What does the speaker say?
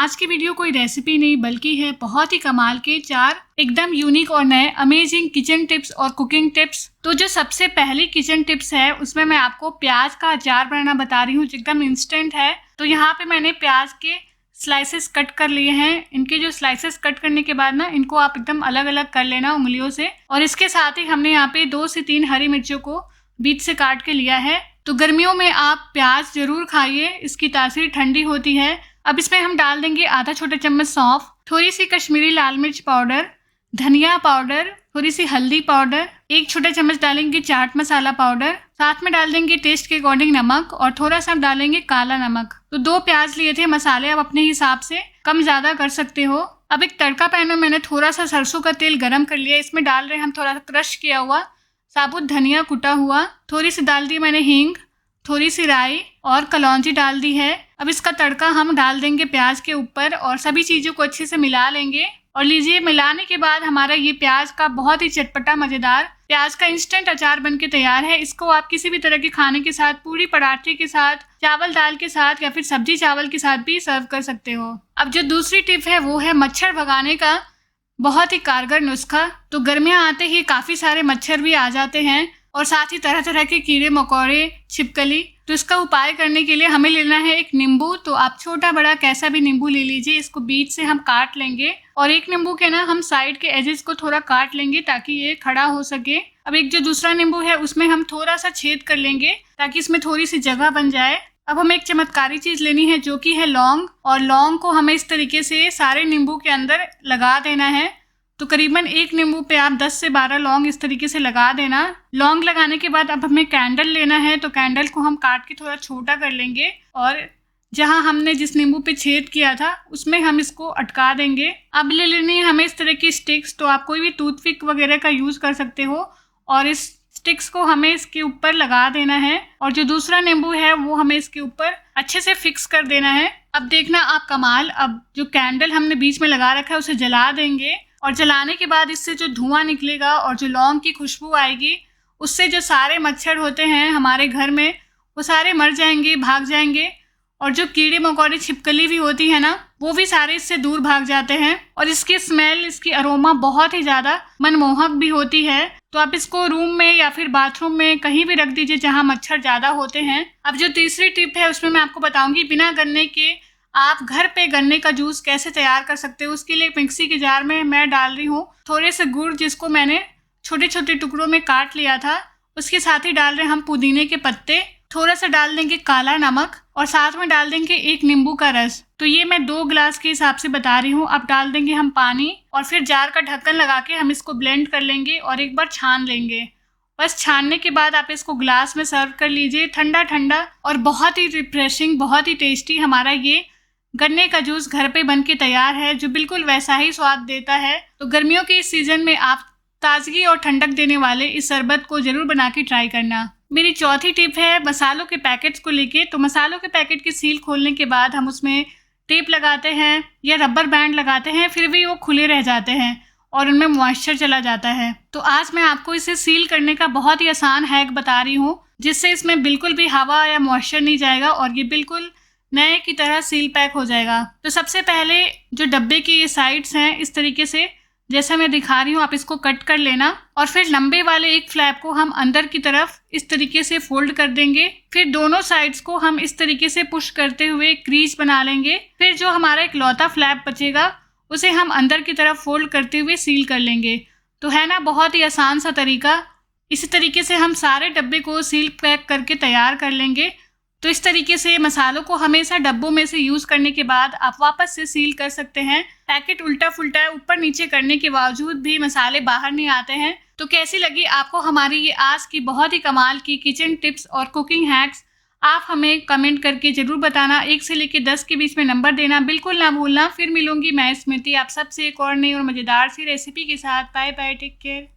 आज की वीडियो कोई रेसिपी नहीं बल्कि है बहुत ही कमाल के 4 एकदम यूनिक और नए अमेजिंग किचन टिप्स और कुकिंग टिप्स। तो जो सबसे पहली किचन टिप्स है उसमें मैं आपको प्याज का अचार बनाना बता रही हूँ जो एकदम इंस्टेंट है। तो यहाँ पे मैंने प्याज के स्लाइसेस कट कर लिए हैं। इनके जो स्लाइसेस कट करने के बाद ना इनको आप एकदम अलग अलग कर लेना उंगलियों से। और इसके साथ ही हमने यहाँ पे 2 से 3 हरी मिर्चों को बीच से काट के लिया है। तो गर्मियों में आप प्याज जरूर खाइए, इसकी तासीर ठंडी होती है। अब इसमें हम डाल देंगे आधा छोटा चम्मच सौंफ, थोड़ी सी कश्मीरी लाल मिर्च पाउडर, धनिया पाउडर, थोड़ी सी हल्दी पाउडर, 1 छोटा चम्मच डालेंगे चाट मसाला पाउडर, साथ में डाल देंगे टेस्ट के अकॉर्डिंग नमक और थोड़ा सा डालेंगे काला नमक। तो 2 प्याज लिए थे, मसाले आप अपने हिसाब से कम ज्यादा कर सकते हो। अब एक तड़का पैन में मैंने थोड़ा सा सरसों का तेल गरम कर लिया। इसमें डाल रहे हैं हम थोड़ा सा क्रश किया हुआ साबुत धनिया कुटा हुआ, थोड़ी सी डाल दी मैंने हींग, थोड़ी सी राई और कलौंजी डाल दी है। अब इसका तड़का हम डाल देंगे प्याज के ऊपर और सभी चीज़ों को अच्छे से मिला लेंगे। और लीजिए, मिलाने के बाद हमारा ये प्याज का बहुत ही चटपटा मज़ेदार प्याज का इंस्टेंट अचार बनके तैयार है। इसको आप किसी भी तरह के खाने के साथ, पूरी पराठे के साथ, चावल दाल के साथ या फिर सब्जी चावल के साथ भी सर्व कर सकते हो। अब जो दूसरी टिप है वो है मच्छर भगाने का बहुत ही कारगर नुस्खा। तो गर्मियाँ आते ही काफ़ी सारे मच्छर भी आ जाते हैं और साथ ही तरह तरह के कीड़े मकोड़े, छिपकली। तो इसका उपाय करने के लिए हमें लेना है एक नींबू। तो आप छोटा बड़ा कैसा भी नींबू ले लीजिए, इसको बीच से हम काट लेंगे और एक नींबू के ना हम साइड के एजेस को थोड़ा काट लेंगे ताकि ये खड़ा हो सके। अब एक जो दूसरा नींबू है उसमें हम थोड़ा सा छेद कर लेंगे ताकि इसमें थोड़ी सी जगह बन जाए। अब हमें एक चमत्कारी चीज़ लेनी है जो कि है लौंग, और लौंग को हमें इस तरीके से सारे नींबू के अंदर लगा देना है। तो करीबन एक नींबू पे आप 10 से 12 लौंग इस तरीके से लगा देना। लौंग लगाने के बाद अब हमें कैंडल लेना है। तो कैंडल को हम काट के थोड़ा छोटा कर लेंगे और जहां हमने जिस नींबू पे छेद किया था उसमें हम इसको अटका देंगे। अब ले लेनी है हमें इस तरह की स्टिक्स। तो आप कोई भी टूथपिक वगैरह का यूज़ कर सकते हो और इस स्टिक्स को हमें इसके ऊपर लगा देना है और जो दूसरा नींबू है वो हमें इसके ऊपर अच्छे से फिक्स कर देना है। अब देखना आप कमाल, अब जो कैंडल हमने बीच में लगा रखा है उसे जला देंगे और जलाने के बाद इससे जो धुआं निकलेगा और जो लौंग की खुशबू आएगी उससे जो सारे मच्छर होते हैं हमारे घर में वो सारे मर जाएंगे, भाग जाएंगे। और जो कीड़े मकोड़े, छिपकली भी होती है ना, वो भी सारे इससे दूर भाग जाते हैं। और इसकी स्मेल, इसकी अरोमा बहुत ही ज़्यादा मनमोहक भी होती है। तो आप इसको रूम में या फिर बाथरूम में कहीं भी रख दीजिए जहाँ मच्छर ज़्यादा होते हैं। अब जो तीसरी टिप है उसमें मैं आपको बताऊँगी बिना गन्ने के आप घर पे गन्ने का जूस कैसे तैयार कर सकते हो। उसके लिए मिक्सी के जार में मैं डाल रही हूँ थोड़े से गुड़ जिसको मैंने छोटे छोटे टुकड़ों में काट लिया था। उसके साथ ही डाल रहे हैं हम पुदीने के पत्ते, थोड़ा सा डाल देंगे काला नमक और साथ में डाल देंगे 1 नींबू का रस। तो ये मैं 2 गिलास के हिसाब से बता रही हूँ। अब डाल देंगे हम पानी और फिर जार का ढक्कन लगा के हम इसको ब्लेंड कर लेंगे और एक बार छान लेंगे। बस छानने के बाद आप इसको ग्लास में सर्व कर लीजिए, ठंडा ठंडा और बहुत ही रिफ्रेशिंग, बहुत ही टेस्टी हमारा ये गन्ने का जूस घर पे बन के तैयार है जो बिल्कुल वैसा ही स्वाद देता है। तो गर्मियों के इस सीज़न में आप ताजगी और ठंडक देने वाले इस शरबत को ज़रूर बना के ट्राई करना। मेरी चौथी टिप है मसालों के पैकेट्स को लेके। तो मसालों के पैकेट की सील खोलने के बाद हम उसमें टेप लगाते हैं या रबर बैंड लगाते हैं, फिर भी वो खुले रह जाते हैं और उनमें मॉइस्चर चला जाता है। तो आज मैं आपको इसे सील करने का बहुत ही आसान हैक बता रही हूँ जिससे इसमें बिल्कुल भी हवा या मॉइस्चर नहीं जाएगा और ये बिल्कुल नए की तरह सील पैक हो जाएगा। तो सबसे पहले जो डब्बे की ये साइड्स हैं इस तरीके से जैसा मैं दिखा रही हूँ आप इसको कट कर लेना और फिर लंबे वाले एक फ्लैप को हम अंदर की तरफ इस तरीके से फोल्ड कर देंगे। फिर दोनों साइड्स को हम इस तरीके से पुश करते हुए क्रीज बना लेंगे। फिर जो हमारा एक लौता फ्लैप बचेगा उसे हम अंदर की तरफ फोल्ड करते हुए सील कर लेंगे। तो है ना बहुत ही आसान सा तरीका। इसी तरीके से हम सारे डब्बे को सील पैक करके तैयार कर लेंगे। तो इस तरीके से मसालों को हमेशा डब्बों में से यूज़ करने के बाद आप वापस से सील कर सकते हैं। पैकेट उल्टा फुल्टा ऊपर नीचे करने के बावजूद भी मसाले बाहर नहीं आते हैं। तो कैसी लगी आपको हमारी ये आज की बहुत ही कमाल की किचन टिप्स और कुकिंग हैक्स? आप हमें कमेंट करके ज़रूर बताना। 1 से लेकर 10 के बीच में नंबर देना बिल्कुल ना भूलना। फिर मिलूंगी मैं स्मृति आप सबसे एक और नई और मज़ेदार सी रेसिपी के साथ। Bye bye, take care.